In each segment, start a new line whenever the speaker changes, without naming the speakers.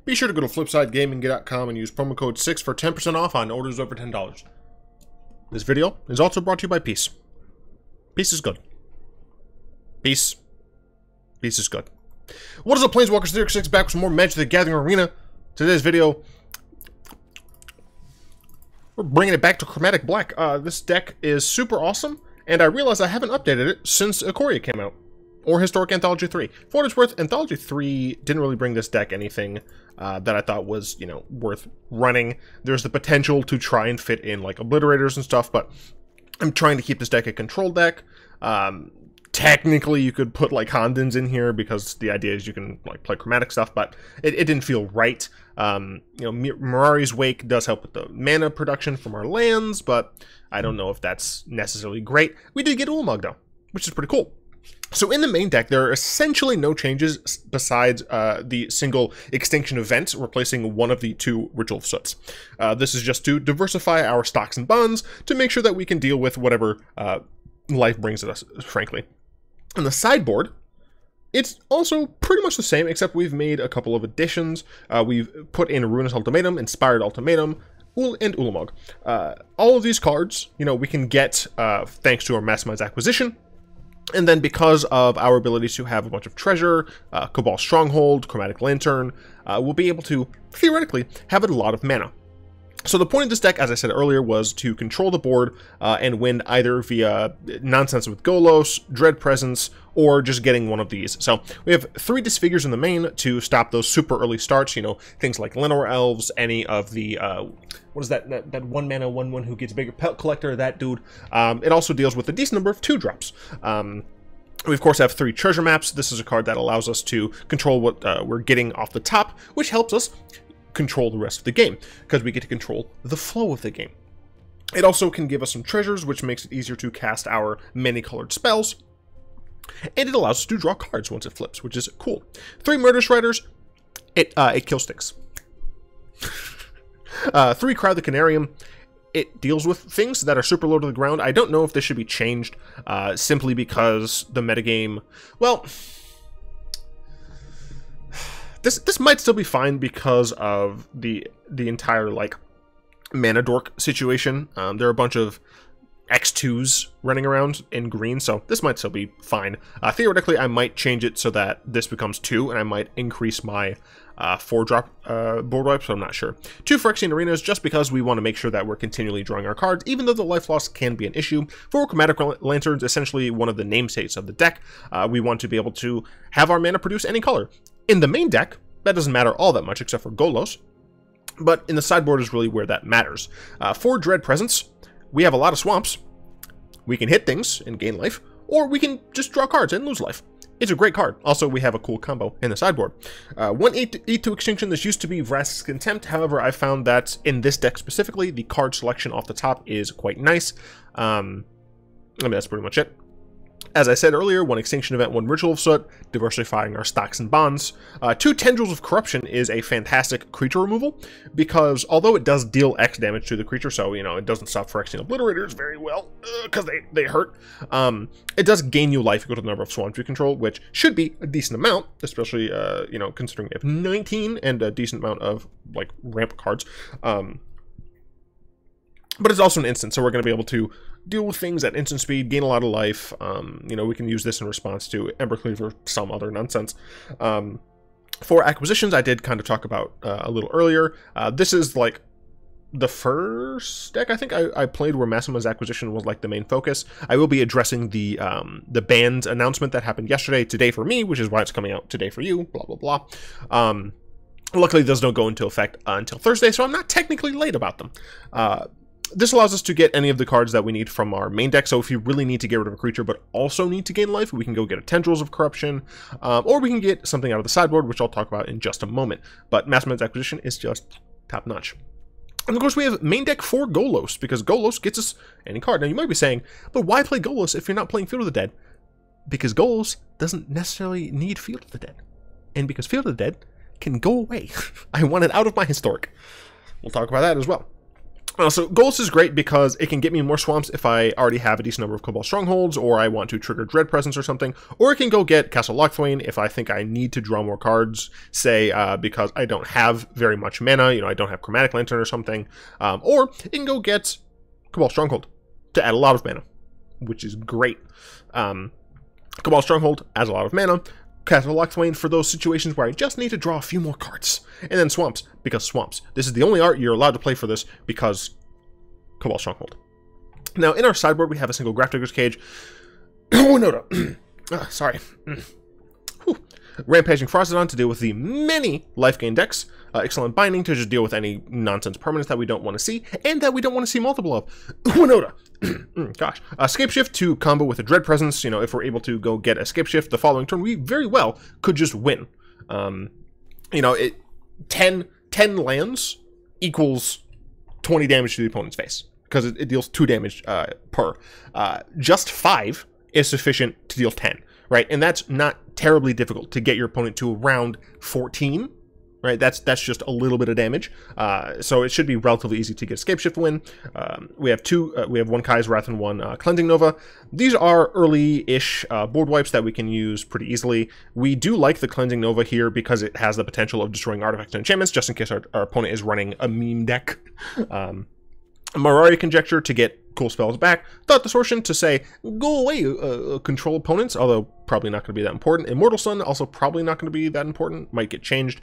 be sure to go to flipsidegaming.com and use promo code 6 for 10% off on orders over $10. This video is also brought to you by Peace. Peace is good. Peace. Peace is good. What is up, Planeswalkers? Theory 6 back with some more Magic the Gathering Arena. Today's video, we're bringing it back to Chromatic Black. This deck is super awesome, and I realize I haven't updated it since Ikoria came out, or Historic Anthology 3. For what it's worth, Anthology 3 didn't really bring this deck anything that I thought was, you know, worth running. There's the potential to try and fit in, like, Obliterators and stuff, but I'm trying to keep this deck a control deck. Technically, you could put, like, Hondens in here, because the idea is you can, like, play chromatic stuff, but it didn't feel right. You know, Mirari's Wake does help with the mana production from our lands, but I don't know if that's necessarily great. We did get Ulamog, though, which is pretty cool. So in the main deck, there are essentially no changes besides the single Extinction Event, replacing one of the two Ritual of Soots. This is just to diversify our stocks and bonds to make sure that we can deal with whatever life brings at us, frankly. On the sideboard, it's also pretty much the same, except we've made a couple of additions. We've put in Ruinous Ultimatum, Inspired Ultimatum, and Ulamog. All of these cards, you know, we can get thanks to our Mastermind's acquisition. And then because of our abilities to have a bunch of treasure, Cabal Stronghold, Chromatic Lantern, we'll be able to, theoretically, have a lot of mana. So the point of this deck, as I said earlier, was to control the board and win either via nonsense with Golos, Dread Presence, or just getting one of these. So we have 3 Disfigures in the main to stop those super early starts, you know, things like Lenore Elves, any of the, what is that 1 mana, 1/1 who gets bigger, Pelt Collector, that dude. It also deals with a decent number of 2-drops. We, of course, have 3 treasure maps. This is a card that allows us to control what we're getting off the top, which helps us control the rest of the game, because we get to control the flow of the game. It also can give us some treasures, which makes it easier to cast our many-colored spells, and it allows us to draw cards once it flips, which is cool. 3 Murderous Riders, it kills sticks. 3 Crowd the Carnarium, it deals with things that are super low to the ground. I don't know if this should be changed, simply because the metagame, well, This might still be fine because of the entire, like, mana dork situation. There are a bunch of X2s running around in green, so this might still be fine. Theoretically, I might change it so that this becomes 2, and I might increase my 4-drop board wipe, so I'm not sure. 2 Phyrexian Arenas, just because we want to make sure that we're continually drawing our cards, even though the life loss can be an issue. 4 Chromatic Lanterns, essentially one of the namesakes of the deck. We want to be able to have our mana produce any color. In the main deck, that doesn't matter all that much, except for Golos, but in the sideboard is really where that matters. 4 Dread Presence, we have a lot of swamps. We can hit things and gain life, or we can just draw cards and lose life. It's a great card. Also, we have a cool combo in the sideboard. 1 Eat to Extinction, this used to be Vraska's Contempt, however, I found that in this deck specifically, the card selection off the top is quite nice. I mean, that's pretty much it. As I said earlier, 1 Extinction Event, 1 Ritual of Soot, diversifying our stocks and bonds. 2 Tendrils of Corruption is a fantastic creature removal, because although it does deal X damage to the creature, so, you know, it doesn't stop Phyrexian Obliterators very well, because they hurt, it does gain you life equal to the number of swamps you control, which should be a decent amount, especially, you know, considering we have 19 and a decent amount of, like, ramp cards. But it's also an instant, so we're going to be able to deal with things at instant speed, gain a lot of life. You know, we can use this in response to Ember Cleaver or some other nonsense. For acquisitions, I did kind of talk about a little earlier. This is like the first deck I think I played where Mastermind's acquisition was like the main focus. I will be addressing the banned announcement that happened yesterday, today for me, which is why it's coming out today for you, blah, blah, blah. Luckily, those don't go into effect until Thursday, so I'm not technically late about them. This allows us to get any of the cards that we need from our main deck, so if you really need to get rid of a creature but also need to gain life, we can go get a Tendrils of Corruption, or we can get something out of the sideboard, which I'll talk about in just a moment. But Mastermind's acquisition is just top-notch. And of course we have main deck for Golos, because Golos gets us any card. Now you might be saying, but why play Golos if you're not playing Field of the Dead? Because Golos doesn't necessarily need Field of the Dead. And because Field of the Dead can go away. I want it out of my Historic. We'll talk about that as well. So Golos is great because it can get me more swamps if I already have a decent number of Cabal Strongholds, or I want to trigger Dread Presence or something, or it can go get Castle Locthwain if I think I need to draw more cards, say because I don't have very much mana, I don't have Chromatic Lantern or something, or it can go get Cabal Stronghold to add a lot of mana, which is great. Cabal Stronghold adds a lot of mana, Castle Locthwain for those situations where I just need to draw a few more cards. And then Swamps, because Swamps. This is the only art you're allowed to play for this, because Cabal Stronghold. Now, in our sideboard, we have a single Grafdigger's Cage. Oh, no. Sorry. Rampaging Ferocidon to deal with the many life gain decks. Ixalan Binding to just deal with any nonsense permanents that we don't want to see, and that we don't want to see multiple of. Unoda. Gosh. Scapeshift to combo with a Dread Presence. If we're able to go get a Scapeshift the following turn, we very well could just win. 10 lands equals 20 damage to the opponent's face, because it deals 2 damage per. Just 5 is sufficient to deal 10. Right, and that's not terribly difficult to get your opponent to around 14. Right, that's just a little bit of damage. So it should be relatively easy to get a Scapeshift win. We have one Kai's Wrath and one Cleansing Nova. These are early-ish board wipes that we can use pretty easily. We do like the Cleansing Nova here because it has the potential of destroying artifacts and enchantments, just in case our opponent is running a meme deck. Mirari Conjecture to get cool spells back. Thought Distortion to say, go away, control opponents, although probably not going to be that important. Immortal Sun, also probably not going to be that important, might get changed.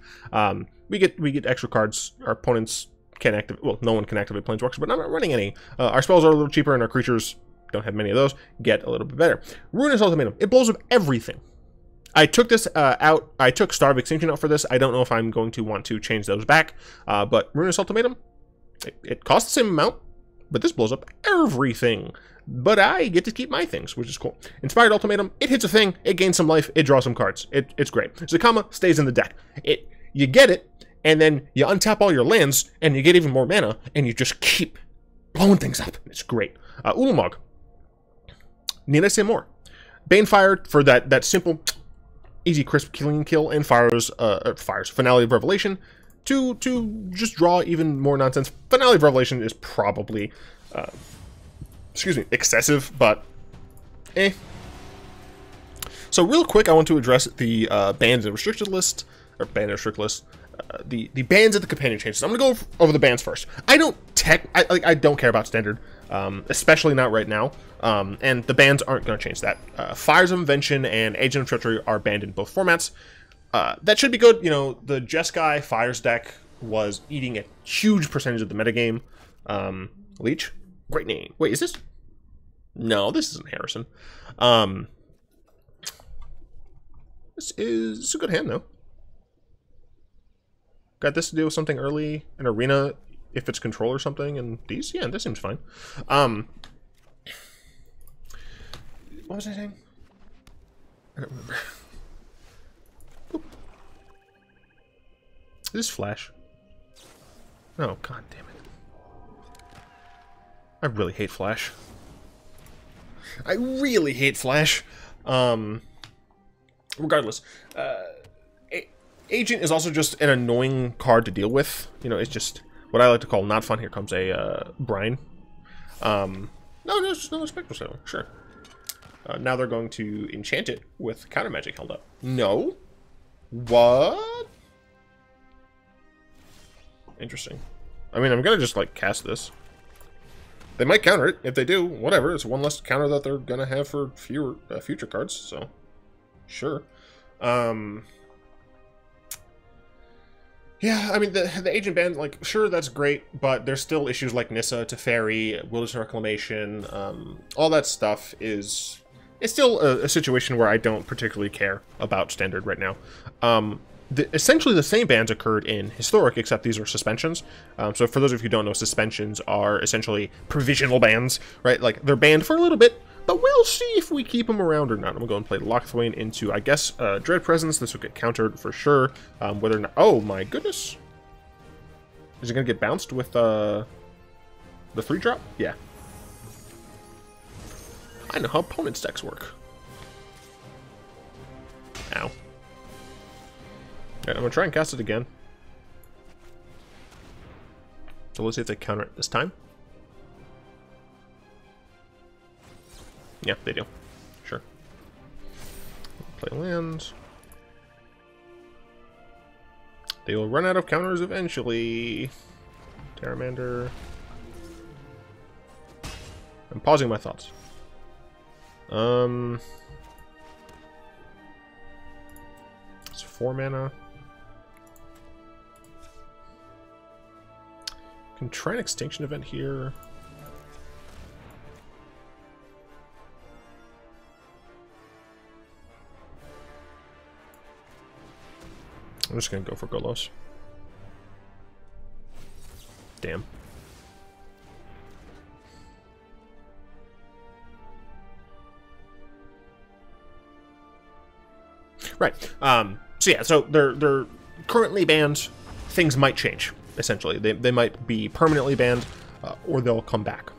We get extra cards. Our opponents can activate, well, no one can activate Planeswalkers, but I'm not running any. Our spells are a little cheaper, and our creatures don't have many of those, get a little bit better. Ruinous Ultimatum, it blows up everything. I took this out, I took Star of Extinction out for this. I don't know if I'm going to want to change those back, but Ruinous Ultimatum, it costs the same amount, but this blows up everything. But I get to keep my things, which is cool. Inspired Ultimatum, it hits a thing, it gains some life, it draws some cards. It's great. Zacama stays in the deck. You get it, and then you untap all your lands, and you get even more mana, and you just keep blowing things up. It's great. Ulamog. Need I say more? Banefire for that simple, easy, crisp killing kill, and Fire's Finale of Revelation to just draw even more nonsense. Finale of Revelation is probably, excessive, but So real quick, I want to address the bans and restricted list, or ban and restricted list. The bans of the companion changes. I'm gonna go over the bans first. I don't care about standard, especially not right now. And the bans aren't gonna change that. Fires of Invention and Agent of Treachery are banned in both formats. That should be good. The Jeskai Fires deck was eating a huge percentage of the metagame. Leech, great name. Wait, is this? No, this isn't Harrison. This is a good hand though. Got this to do with something early in Arena, if it's control or something, and these? Yeah, this seems fine. What was I saying? I don't remember. Boop. Is this Flash? Oh, god damn it. I really hate Flash. I really hate Flash. Regardless, Agent is also just an annoying card to deal with. It's just what I like to call not fun. Here comes a Brine. No Spectral Sailor, sure. Now they're going to enchant it with counter magic held up. No? What? Interesting. I mean, I'm gonna just like cast this. They might counter it. If they do, whatever. It's one less counter that they're gonna have for fewer future cards. So, sure. Yeah, I mean, the Agent ban, like, sure, that's great, but there's still issues like Nissa, Teferi, Wilderness Reclamation, all that stuff is... It's still a situation where I don't particularly care about Standard right now. Essentially, the same bans occurred in Historic, except these are suspensions. So for those of you who don't know, suspensions are essentially provisional bans, right? Like, they're banned for a little bit, but we'll see if we keep them around or not. I'm going to go and play Locthwain into, I guess, Dread Presence. This will get countered for sure. Whether or not... Oh, my goodness. Is it going to get bounced with the 3-drop? Yeah. I know how opponents' decks work. Ow. Okay, I'm going to try and cast it again. So let's see if they counter it this time. Yeah, they do. Sure. Play land. They will run out of counters eventually. Terramander. I'm pausing my thoughts. It's 4 mana. Can try an Extinction Event here. I'm just gonna go for Golos. Damn. Right. So yeah. So they're currently banned. Things might change. Essentially, they might be permanently banned, or they'll come back.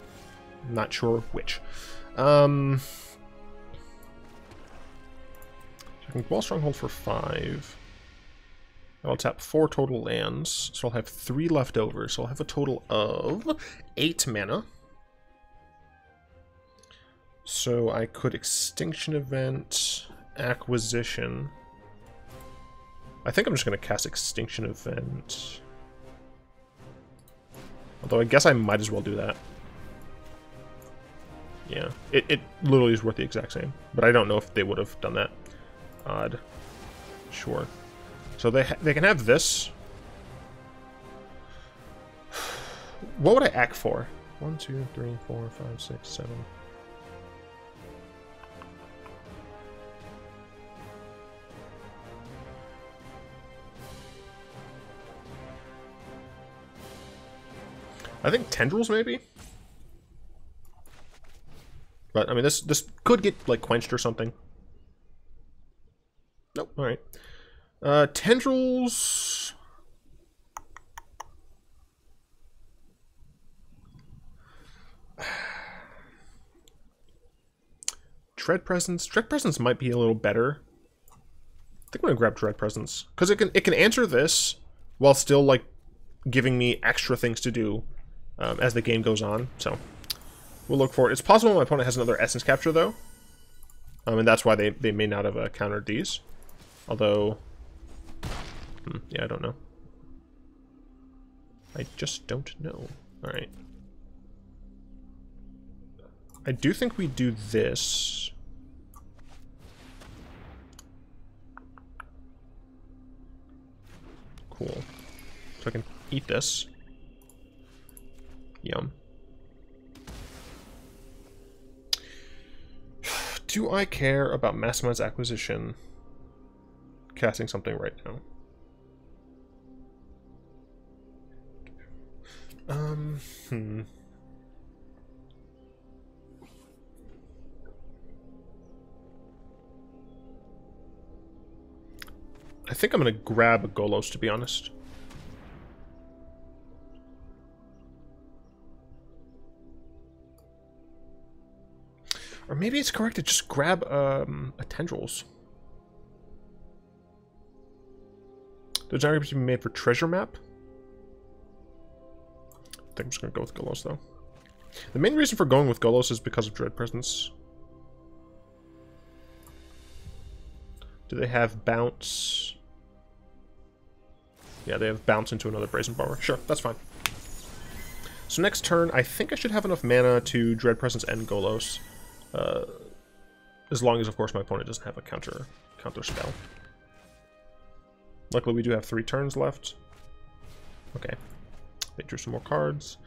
I'm not sure which. I can Cabal Stronghold for 5. I'll tap 4 total lands, so I'll have 3 left over. So I'll have a total of 8 mana. So I could Extinction Event, Acquisition. I think I'm just going to cast Extinction Event. Although I guess I might as well do that. Yeah, it literally is worth the exact same. But I don't know if they would have done that. Odd. Sure. So they can have this. What would I act for? 1, 2, 3, 4, 5, 6, 7. I think Tendrils maybe. But I mean this could get like quenched or something. Nope. All right. Tendrils. Dread Presence. Dread Presence might be a little better. I think I'm gonna grab Dread Presence because it can answer this while still like giving me extra things to do as the game goes on. So we'll look for it. It's possible my opponent has another Essence Capture though, and that's why they may not have countered these. Although. Yeah, I don't know. I just don't know. Alright. I do think we do this. Cool. So I can eat this. Yum. Do I care about Mastermind's acquisition? Casting something right now. I think I'm gonna grab a Golos, to be honest. Or maybe it's correct to just grab a Tendrils. There's not going to be made for treasure map. I think I'm just going to go with Golos, though. The main reason for going with Golos is because of Dread Presence. Do they have bounce? Yeah, they have bounce into another Brazen Bomber. Sure, that's fine. So next turn, I think I should have enough mana to Dread Presence and Golos. As long as, of course, my opponent doesn't have a counter spell. Luckily, we do have 3 turns left. Okay. They drew some more cards,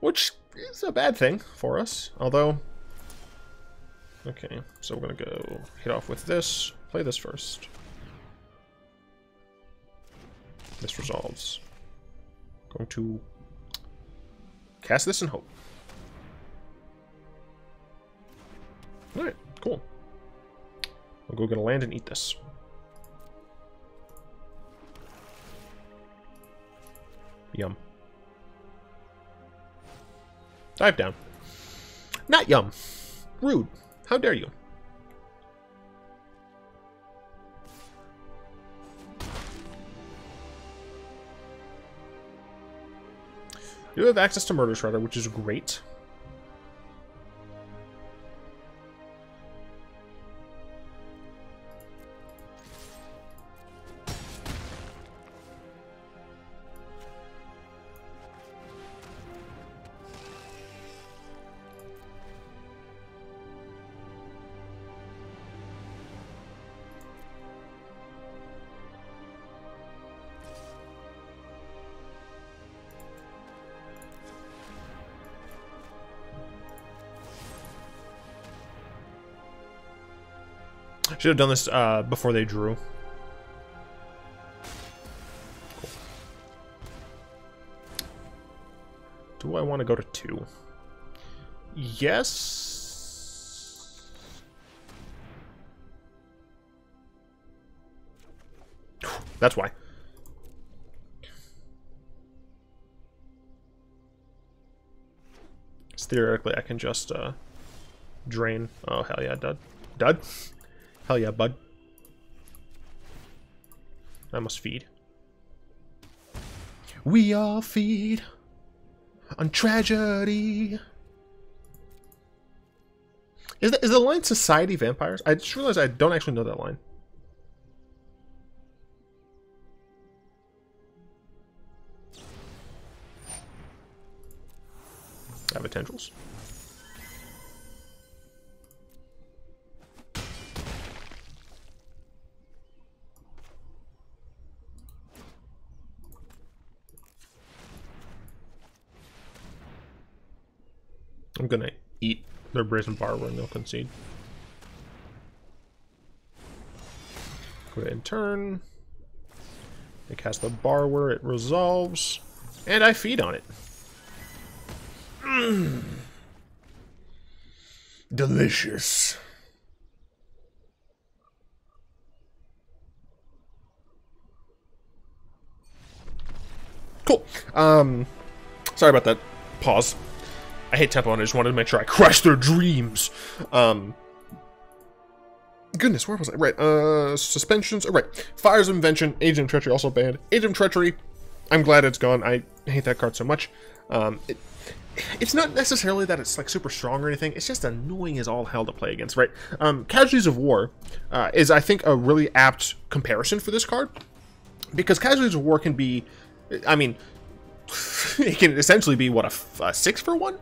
which is a bad thing for us, although... Okay, so we're going to go hit off with this. Play this first. This resolves. Going to cast this and hope. Alright, cool. I'll go get a land and eat this. Yum. Dive down. Not yum. Rude. How dare you? You have access to Murderous Rider, which is great. Should have done this before they drew. Cool. Do I want to go to 2? Yes. That's why. So theoretically, I can just drain. Oh, hell yeah, dud. Dud? Hell yeah, bud. I must feed. We all feed on tragedy. Is the line Society Vampires? I just realized I don't actually know that line. I have a Tendrils. I'm gonna eat their Brazen Borrower and they'll concede. Go ahead and turn. They cast the Borrower, it resolves, and I feed on it. Delicious. Cool. Sorry about that pause. I hate Tempo and I just wanted to make sure I crushed their dreams. Goodness, where was I? Right, suspensions. Oh, right. Fires of Invention, Agent of Treachery also banned. Agent of Treachery, I'm glad it's gone. I hate that card so much. It's not necessarily that it's like super strong or anything. It's just annoying as all hell to play against, right? Casualties of War is, I think, a really apt comparison for this card. Because Casualties of War can be, I mean, it can essentially be, what, a 6-for-1?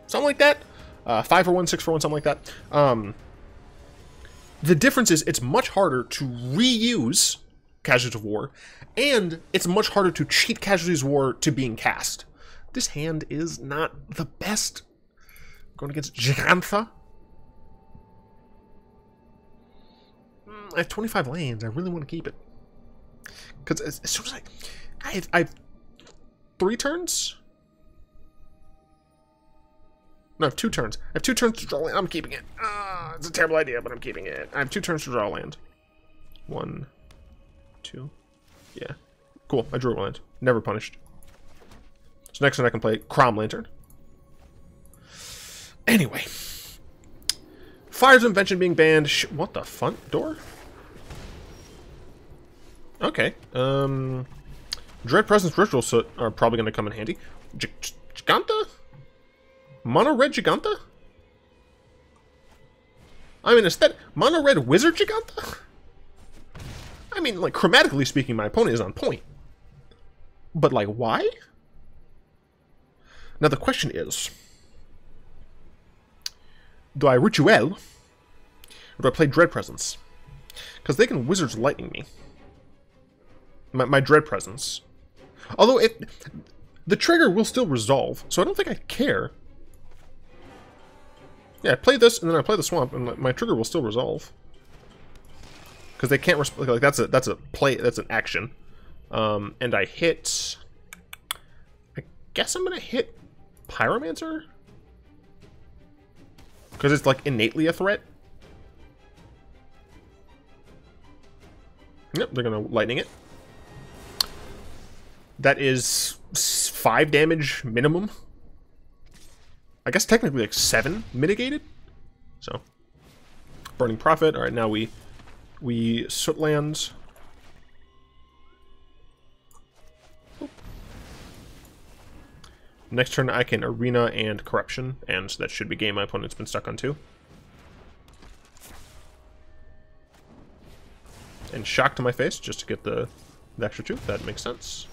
Something like that. 5-for-1, 6-for-1, something like that. The difference is it's much harder to reuse Casualties of War, and it's much harder to cheat Casualties of War to being cast. This hand is not the best. Going against Gigantha. I have 25 lands. I really want to keep it. Because as soon as I have 3 turns? No, I have 2 turns. I have 2 turns to draw land. I'm keeping it. It's a terrible idea, but I'm keeping it. I have 2 turns to draw land. 1, 2. Yeah. Cool. I drew a land. Never punished. So next one I can play Chromatic Lantern. Anyway. Fires of Invention being banned. What the front door? Okay. Dread Presence, Ritual of Soot are probably going to come in handy. Giganta? Mono Red Giganta? I mean, is that Mono Red Wizard Giganta? I mean, like, chromatically speaking, my opponent is on point. But, like, why? Now, the question is, do I Rituel, or do I play Dread Presence? Because they can Wizard's Lightning me. My Dread Presence. Although, the trigger will still resolve, so I don't think I care. Yeah, I play this, and then I play the Swamp, and my trigger will still resolve. Because they can't, like, that's a play, that's an action. And I hit, I guess I'm gonna hit Pyromancer? Because it's, like, innately a threat. Yep, they're gonna Lightning it. That is 5 damage minimum. I guess technically like 7 mitigated. So, Burning Prophet. All right, now we Soot lands. Next turn I can Arena and Corruption, and that should be game my opponent's been stuck on 2. And Shock to my face, just to get the extra 2. That makes sense.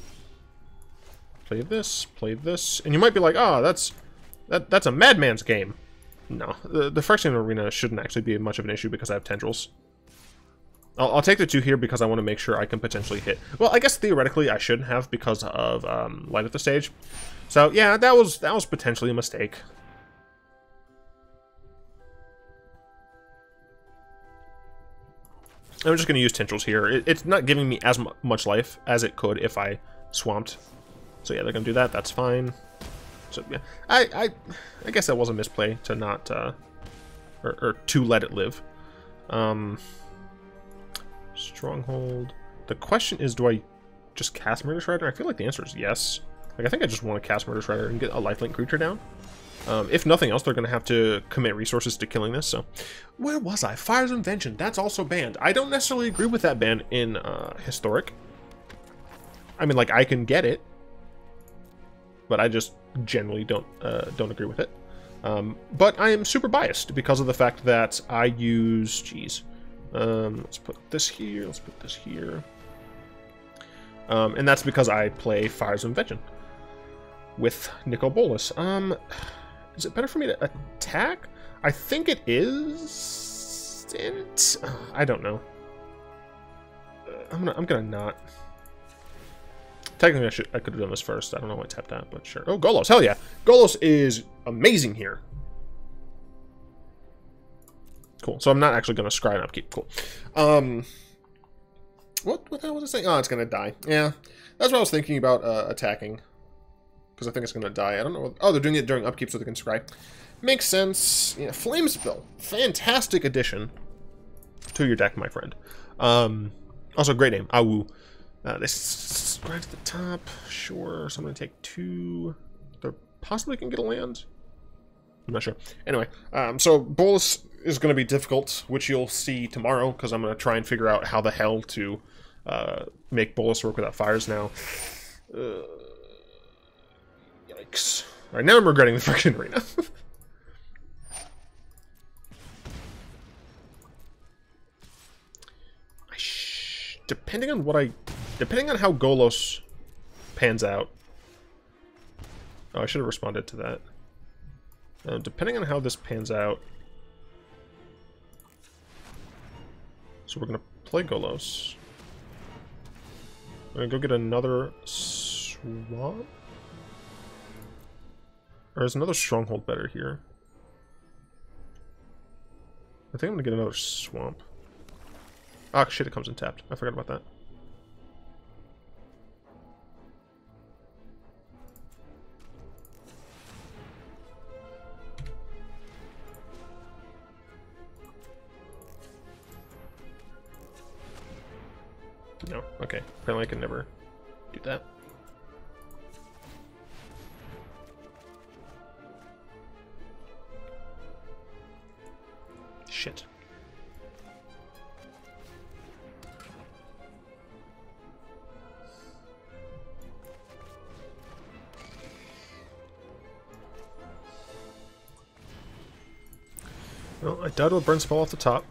Play this, and you might be like, oh, that's a madman's game. No, the Phyrexian Arena shouldn't actually be much of an issue because I have Tendrils. I'll take the 2 here because I want to make sure I can potentially hit. Well, I guess theoretically I shouldn't have because of Light at the Stage. So yeah, that was potentially a mistake. I'm just going to use Tendrils here. It's not giving me as much life as it could if I swamped. So yeah, they're going to do that. That's fine. So yeah, I guess that was a misplay to not or to let it live. Stronghold. The question is, do I just cast Murderous Rider? I feel like the answer is yes. Like, I think I just want to cast Murderous Rider and get a lifelink creature down. If nothing else, they're going to have to commit resources to killing this, so... Where was I? Fire's Invention. That's also banned. I don't necessarily agree with that ban in Historic. I mean, like, I can get it. But I just generally don't agree with it. But I am super biased because of the fact that I use... Jeez. Let's put this here. Let's put this here. And that's because I play Fire's Invention with Nicol Bolas. Is it better for me to attack? I think it is. I don't know. I'm gonna not. Technically, I could have done this first. I don't know why I tapped that, but sure. Oh, Golos! Hell yeah! Golos is amazing here. Cool. So I'm not actually gonna scry and upkeep. Cool. What the hell was I saying? Oh, it's gonna die. Yeah, that's what I was thinking about attacking. Because I think it's going to die. I don't know. Oh, they're doing it during upkeep so they can scry. Makes sense. Yeah, Flame Spill. Fantastic addition to your deck, my friend. Also, great name. Awu. This scry to the top. Sure. So I'm going to take 2. They possibly can get a land. I'm not sure. Anyway, so Bolas is going to be difficult, which you'll see tomorrow, because I'm going to try and figure out how the hell to make Bolas work without fires now. Alright, now I'm regretting the freaking arena. Depending on how Golos pans out. Oh, I should have responded to that. Depending on how this pans out. So we're gonna play Golos. I'm gonna go get another swamp. Or is another Stronghold better here? I think I'm gonna get another Swamp. Ah, shit, it comes in tapped. I forgot about that. No, okay. Apparently I can never do that. Shit. Well, I died to a burn spell off the top.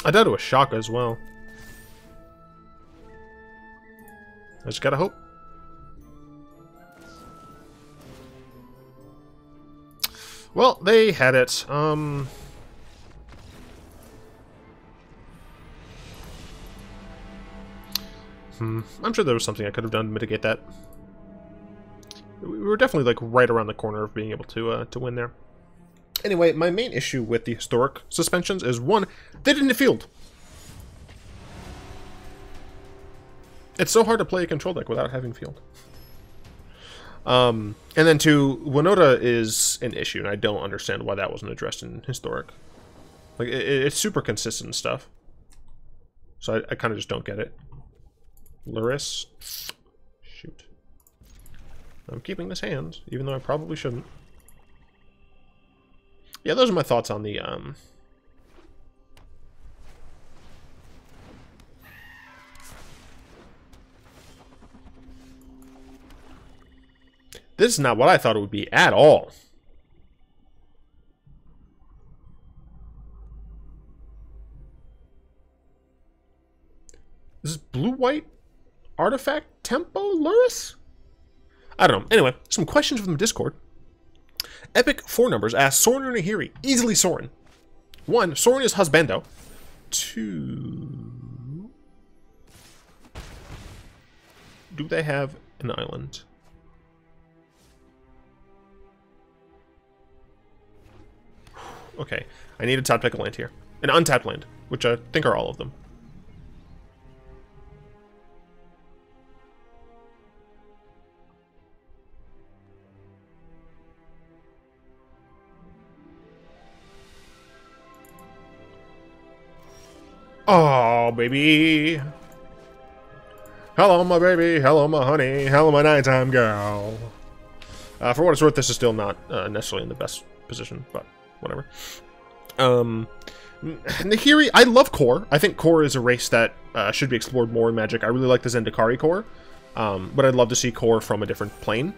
I died to a shock as well. I just gotta hope. Well, they had it. I'm sure there was something I could have done to mitigate that. We were definitely like right around the corner of being able to win there. Anyway, my main issue with the historic suspensions is, one, they didn't field. It's so hard to play a control deck without having field. And then 2, Winota is an issue, and I don't understand why that wasn't addressed in historic. Like, it's super consistent stuff. So I kind of just don't get it. Luris. Shoot. I'm keeping this hand, even though I probably shouldn't. Yeah, those are my thoughts on the, This is not what I thought it would be at all. This is blue-white artifact tempo Luris? I don't know. Anyway, some questions from the Discord. Epic 4 numbers ask Sorin or Nahiri? Easily Sorin. 1. Sorin is husbando. 2. Do they have an island? Okay, I need a top deck land here. An untapped land, which I think are all of them. Oh, baby. Hello, my baby. Hello, my honey. Hello, my nighttime girl. For what it's worth, this is still not necessarily in the best position, but whatever. Nahiri, I love core. I think core is a race that should be explored more in Magic. I really like the Zendikari core, but I'd love to see core from a different plane.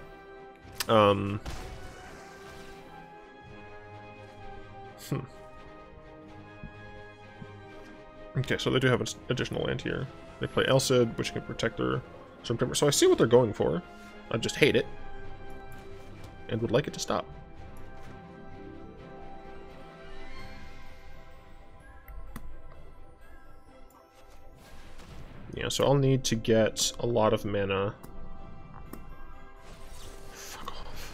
Okay, so they do have an additional land here. They play Elcid, which can protect their Stormtrooper. So I see what they're going for. I just hate it. And would like it to stop. Yeah, so I'll need to get a lot of mana. Fuck off.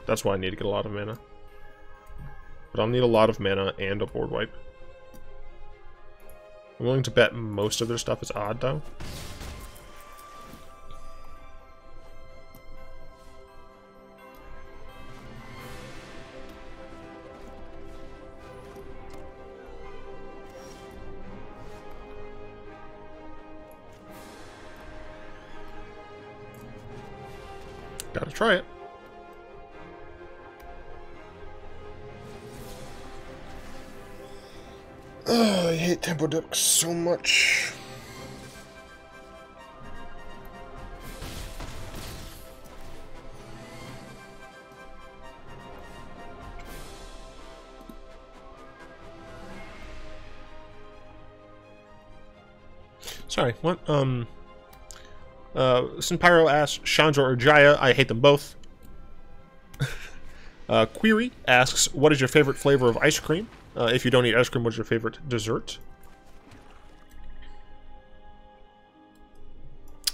That's why I need to get a lot of mana. But I'll need a lot of mana and a board wipe. I'm willing to bet most of their stuff is odd, though. Gotta try it. I hate tempo decks so much. Sorry, what? Synpyro asks Chandra or Jaya. I hate them both. Query asks, what is your favorite flavor of ice cream? If you don't eat ice cream, what's your favorite dessert?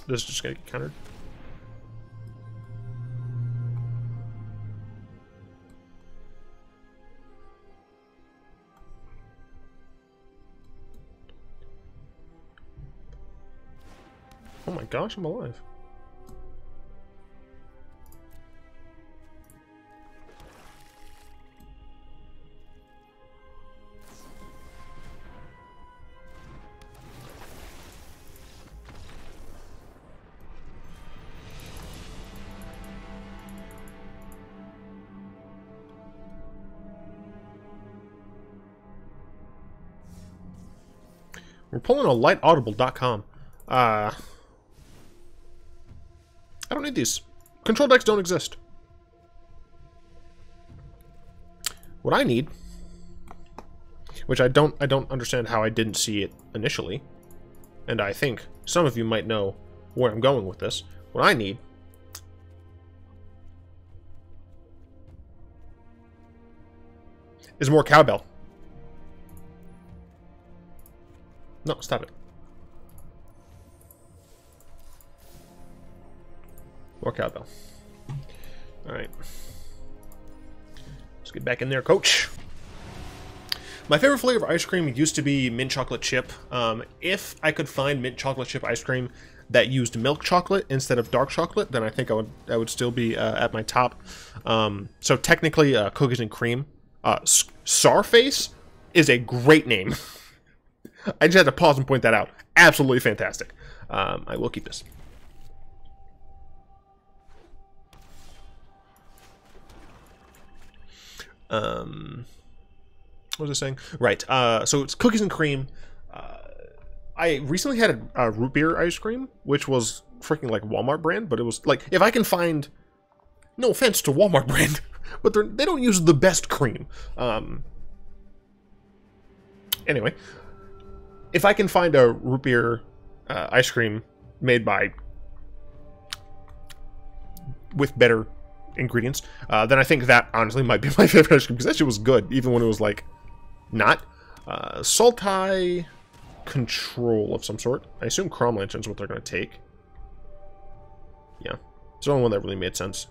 This is just gonna get countered. Oh my gosh, I'm alive. We're pulling a lightaudible.com. I don't need these. Control decks don't exist. What I need, which I don't understand how I didn't see it initially, and I think some of you might know where I'm going with this. What I need is more cowbell. No, stop it. More cowbell. Alright. Let's get back in there, coach. My favorite flavor of ice cream used to be mint chocolate chip. If I could find mint chocolate chip ice cream that used milk chocolate instead of dark chocolate, then I think I would still be at my top. So technically, cookies and cream. Sarface is a great name. I just had to pause and point that out. Absolutely fantastic. I will keep this. What was I saying? Right. So it's cookies and cream. I recently had a root beer ice cream, which was freaking like Walmart brand, but it was like, if I can find, no offense to Walmart brand, but they don't use the best cream. Anyway, if I can find a root beer ice cream made with better ingredients, then I think that honestly might be my favorite ice cream, because that shit was good, even when it was like not. Sultai Control of some sort. I assume Cabal Lantern is what they're going to take. Yeah, it's the only one that really made sense.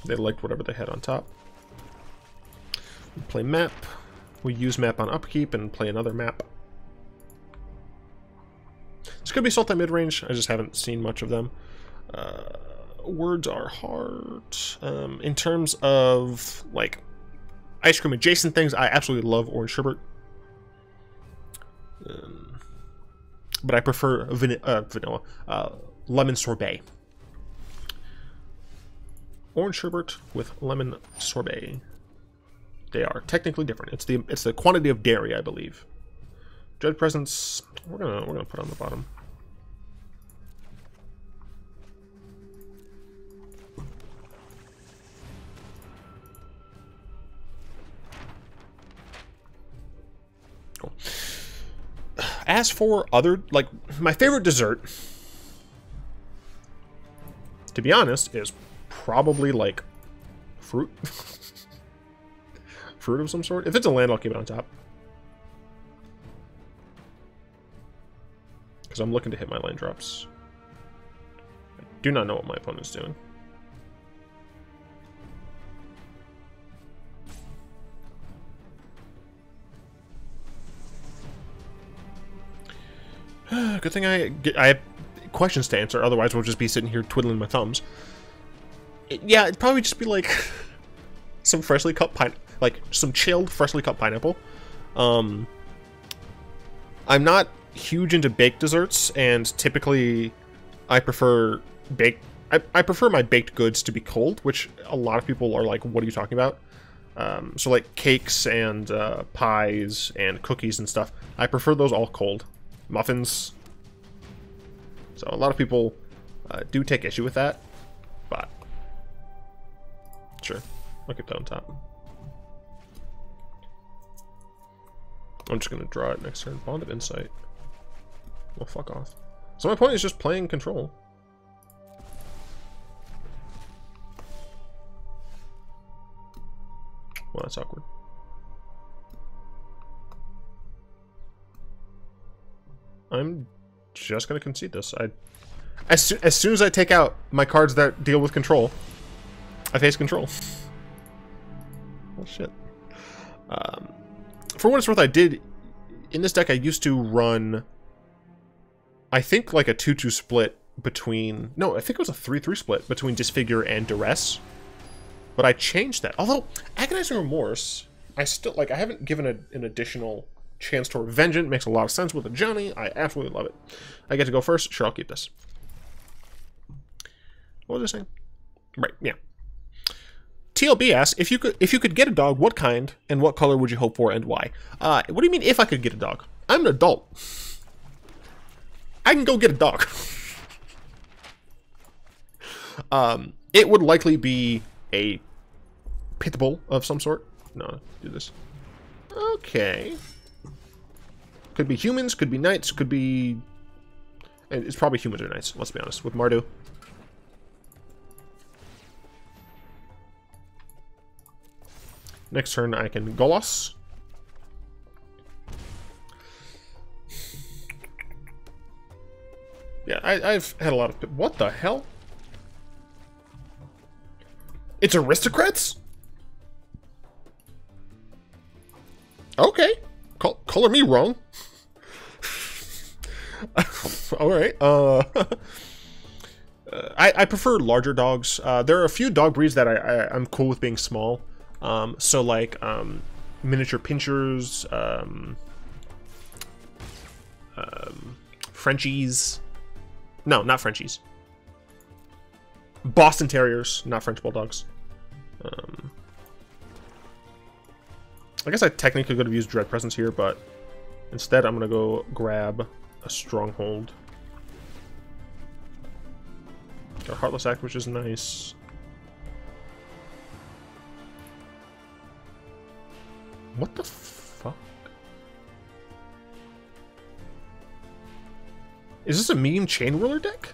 They liked whatever they had on top. We play map. We use map on upkeep and play another map. This could be Sultai midrange. I just haven't seen much of them. Words are hard. In terms of like ice cream adjacent things, I absolutely love orange sherbet. But I prefer vanilla. Lemon sorbet. Orange sherbet with lemon sorbet. They are technically different. It's the quantity of dairy, I believe. Dread Presence, we're gonna put on the bottom. Cool. As for other, like, my favorite dessert, to be honest, is probably like fruit. Fruit of some sort. If it's a land, I'll keep it on top, because I'm looking to hit my land drops. I do not know what my opponent's doing. Good thing I have questions to answer, otherwise we'll just be sitting here twiddling my thumbs. Yeah, it'd probably just be like some freshly cut some chilled, freshly cut pineapple. I'm not huge into baked desserts, and typically I prefer I prefer my baked goods to be cold, which a lot of people are like, what are you talking about? So like cakes and pies and cookies and stuff, I prefer those all cold. Muffins. So a lot of people do take issue with that, but sure, I'll keep that on top. I'm just gonna draw it next turn. Bond of Insight. Well, fuck off. So my point is just playing control. Well, that's awkward. I'm just gonna concede this. As soon as I take out my cards that deal with control, I face control. Oh shit. For what it's worth, I did in this deck. I used to run, I think, like a 2-2 split between. No, I think it was a 3-3 split between Disfigure and Duress. But I changed that. Although Agonizing Remorse, I haven't given an additional chance to revenge it. Makes a lot of sense with a Johnny. I absolutely love it. I get to go first. Sure, I'll keep this. What was I saying? Right, yeah. TLB asks, if you could get a dog, what kind and what color would you hope for and why? What do you mean if I could get a dog? I'm an adult. I can go get a dog. It would likely be a pit bull of some sort. No, do this. Okay. Could be humans, could be knights, could be... It's probably humans or knights, let's be honest, with Mardu. Next turn I can Golos. Yeah, I've had a lot of... What the hell? It's aristocrats? Okay. Color me wrong. Alright. I prefer larger dogs. There are a few dog breeds that I'm cool with being small. So like miniature pinchers, Frenchies. No, not Frenchies. Boston Terriers, not French Bulldogs. I guess I technically could have used Dread Presence here, but instead I'm going to go grab a Stronghold. Got Heartless Act, which is nice. What the fuck? Is this a meme Chain Ruler deck?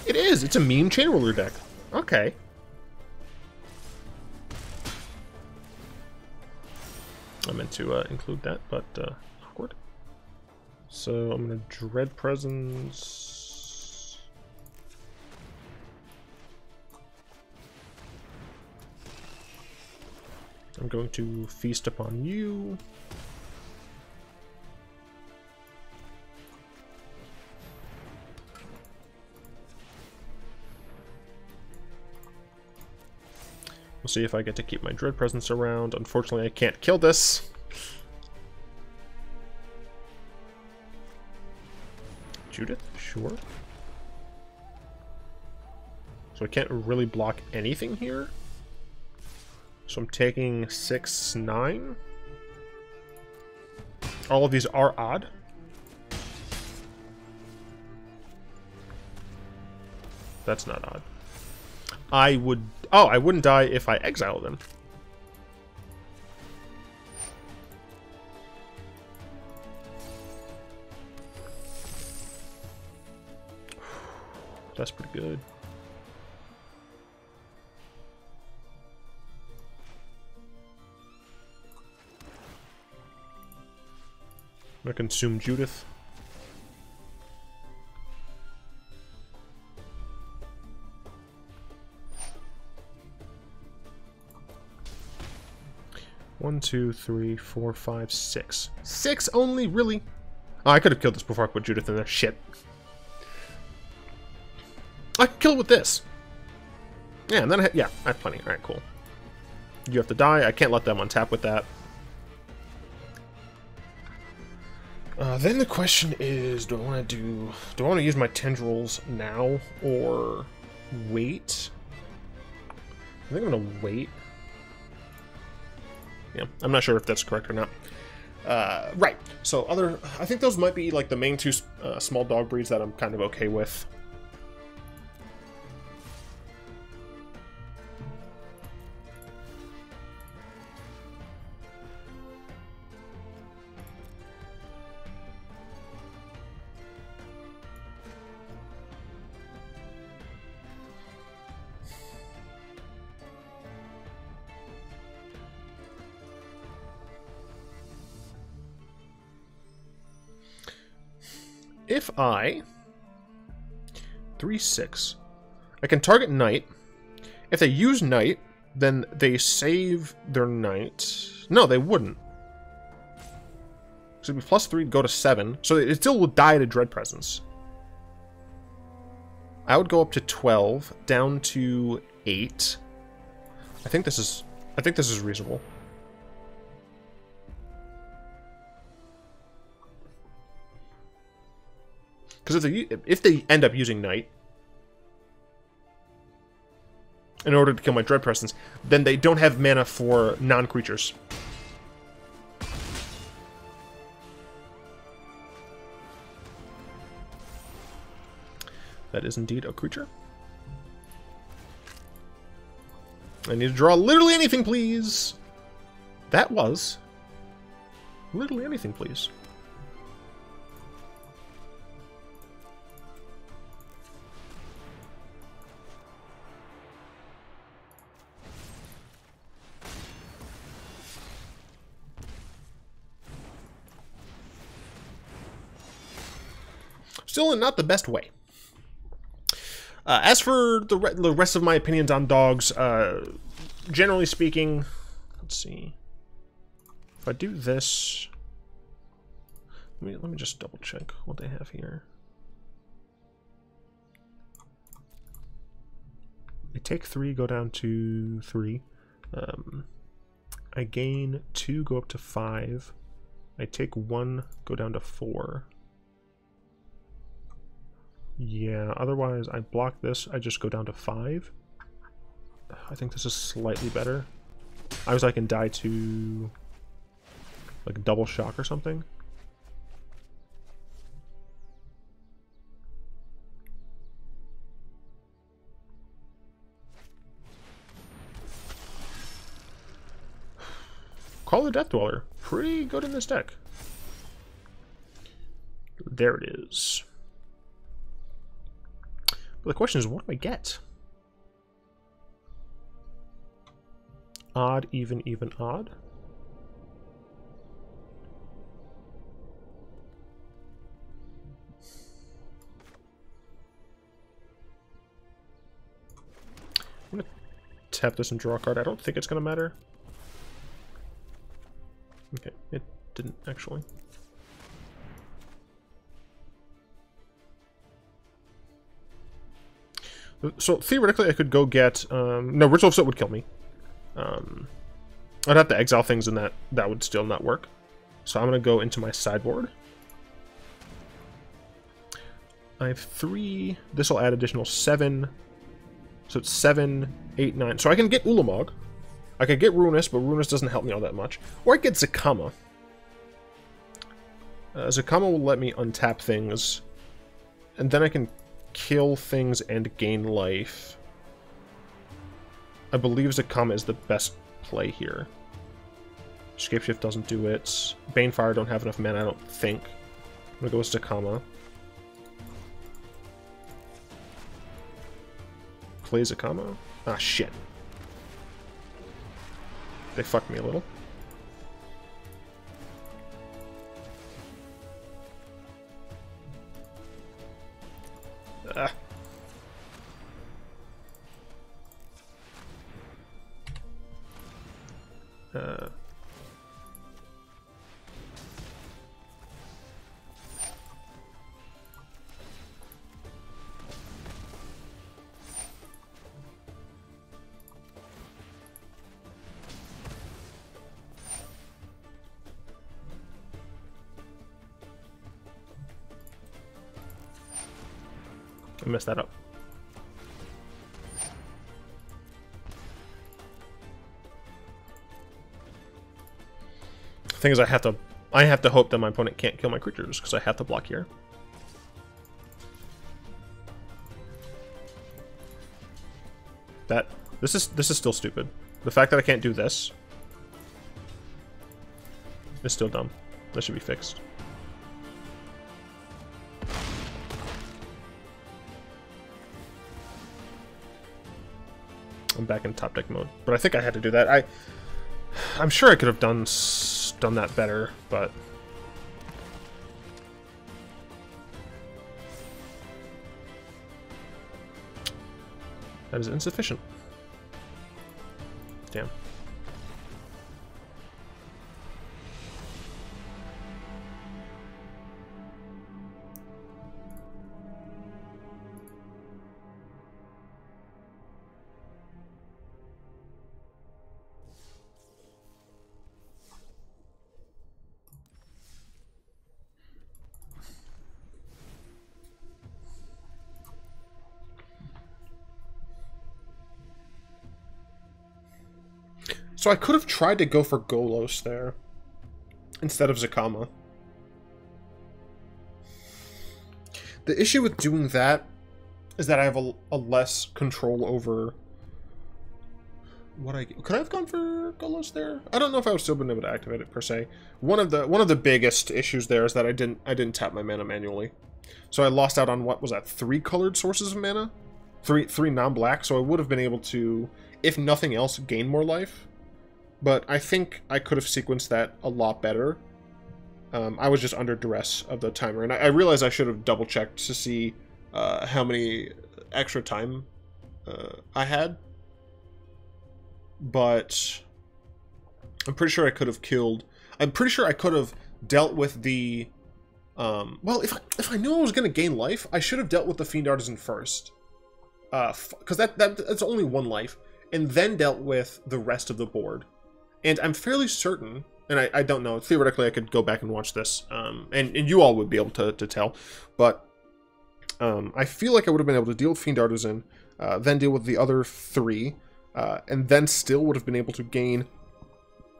It is! It's a meme Chain Ruler deck. Okay. I meant to include that, but awkward. So I'm gonna Dread Presence. I'm going to Feast upon you. We'll see if I get to keep my Dread Presence around. Unfortunately, I can't kill this. Judith? Sure. So I can't really block anything here. So I'm taking 6, 9. All of these are odd. That's not odd. I would... Oh, I wouldn't die if I exile them. That's pretty good. I'm gonna consume Judith. One, 2, 3, 4, 5, 6. 6 only? Really? Oh, I could have killed this before I put Judith in there. Shit. I can kill it with this. Yeah, and then I have plenty. Alright, cool. You have to die. I can't let them untap with that. Then the question is, do I want to use my Tendrils now or wait? I think I'm gonna wait. Yeah, I'm not sure if that's correct or not. Right. So I think those might be like the main two small dog breeds that I'm kind of okay with. If I 3/6, I can target Knight. If they use Knight, then they save their Knight. No, they wouldn't. So it'd be +3 to go to 7. So it still will die to Dread Presence. I would go up to 12, down to 8. I think this is reasonable. Because if they end up using Knight in order to kill my Dread Presence, then they don't have mana for non-creatures. That is indeed a creature. I need to draw literally anything, please. That was literally anything, please. Still not the best way. As for the rest of my opinions on dogs, generally speaking, let's see. If I do this, let me just double check what they have here. I take 3, go down to 3. I gain 2, go up to 5. I take 1, go down to 4. Yeah, otherwise I block this, I just go down to 5. I think this is slightly better. I can die to like a double shock or something. Call the Death Dweller. Pretty good in this deck. There it is. But the question is, what do I get? Odd, even, even, odd? I'm gonna tap this and draw a card. I don't think it's gonna matter. Okay, it didn't actually. So theoretically I could go get, no, Ritual of Soot would kill me. I'd have to exile things and that would still not work. So I'm going to go into my sideboard. I have 3, this will add additional 7. So it's 7, 8, 9. So I can get Ulamog. I could get Ruinous, but Ruinous doesn't help me all that much. Or I get Zacama. Zacama will let me untap things. And then I can kill things and gain life. I believe Zacama is the best play here. Scapeshift doesn't do it. Banefire don't have enough mana, I don't think. I'm gonna go with Zacama. Play Zacama? Ah, shit. They fucked me a little. Ah. I messed that up. The thing is, I have to hope that my opponent can't kill my creatures because I have to block here. This is still stupid. The fact that I can't do this is still dumb. That should be fixed. I'm back in top deck mode, but I think I had to do that. I'm sure I could have done that better, but that is insufficient. Damn. So I could have tried to go for Golos there instead of Zacama. The issue with doing that is that I have a less control over what I... Could I have gone for Golos there? I don't know if I would still been able to activate it per se. One of the biggest issues there is that I didn't tap my mana manually. So I lost out on, what was that, 3 colored sources of mana? 3 non-black, so I would have been able to, if nothing else, gain more life. But I think I could have sequenced that a lot better. I was just under duress of the timer, and I realized I should have double-checked to see how many extra time I had. But I'm pretty sure I could have killed... I'm pretty sure I could have dealt with the... well, if I knew I was going to gain life, I should have dealt with the Fiend Artisan first. Because that's only 1 life. And then dealt with the rest of the board. And I'm fairly certain, and I don't know, theoretically I could go back and watch this, and you all would be able to tell, but I feel like I would have been able to deal with Fiend Artisan, then deal with the other 3, and then still would have been able to gain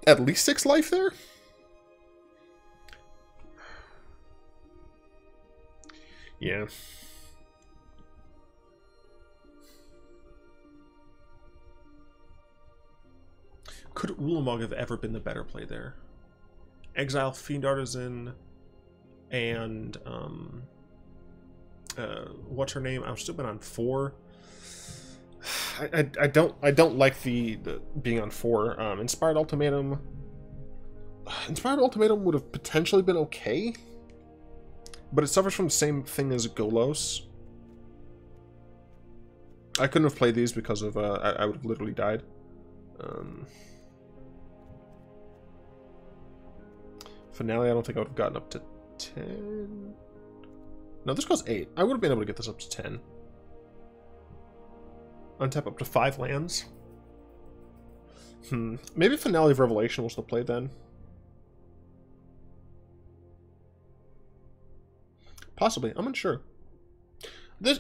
at least 6 life there. Yeah. Could Ulamog have ever been the better play there? Exile Fiend Artisan and what's her name? I've still been on 4. I don't like the being on 4. Inspired Ultimatum. Inspired Ultimatum would have potentially been okay, but it suffers from the same thing as Golos. I couldn't have played these because of I would have literally died. Finale, I don't think I would have gotten up to 10. No, this goes 8. I would have been able to get this up to 10. Untap up to 5 lands. Maybe Finale of Revelation was the play then. Possibly, I'm unsure.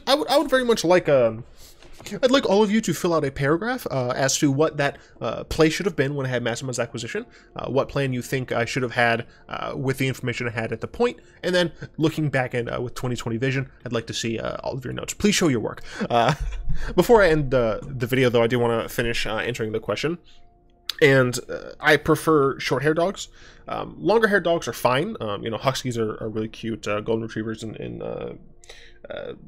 I would very much like I'd like all of you to fill out a paragraph as to what that play should have been when I had Mastermind's acquisition, what plan you think I should have had with the information I had at the point, and then looking back and with 2020 vision, I'd like to see all of your notes. Please show your work. Before I end the video, though, I do want to finish answering the question. And I prefer short-haired dogs. Longer-haired dogs are fine. You know, Huskies are really cute. Golden Retrievers and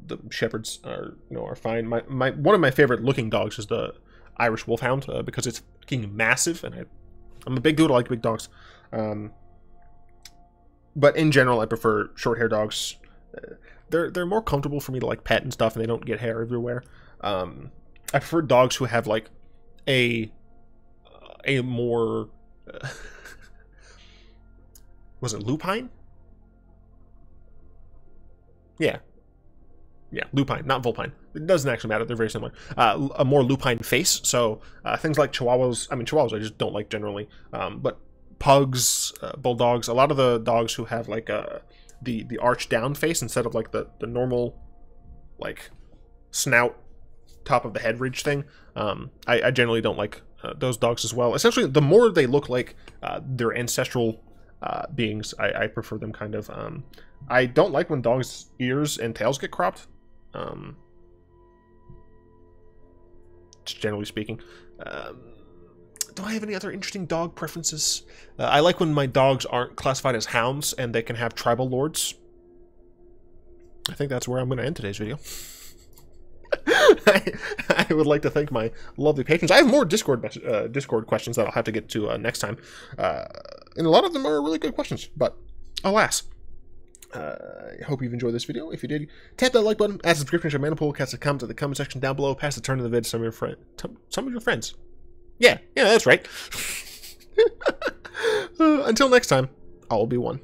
the Shepherds are fine. One of my favorite looking dogs is the Irish Wolfhound because it's fucking massive, and I'm a big dude. I like big dogs. But in general, I prefer short-haired dogs. They're more comfortable for me to like pet and stuff, and they don't get hair everywhere. I prefer dogs who have like a more was it lupine? Yeah, lupine, not vulpine. It doesn't actually matter. They're very similar. A more lupine face. So things like Chihuahuas. I mean, Chihuahuas I just don't like generally. But pugs, bulldogs. A lot of the dogs who have like the arch down face instead of like the normal like snout top of the head ridge thing. I generally don't like those dogs as well. Essentially, the more they look like their ancestral beings, I prefer them kind of. I don't like when dogs' ears and tails get cropped. Just generally speaking. Do I have any other interesting dog preferences? I like when my dogs aren't classified as hounds and they can have tribal lords. I think that's where I'm going to end today's video. I would like to thank my lovely patrons. I have more Discord questions that I'll have to get to next time. And a lot of them are really good questions, but alas. I hope you've enjoyed this video. If you did, tap that like button, add subscription to Manipool, cast a comment in the comment section down below, pass the turn of the vid to some of your friends. Yeah, that's right. Until next time, I'll be one.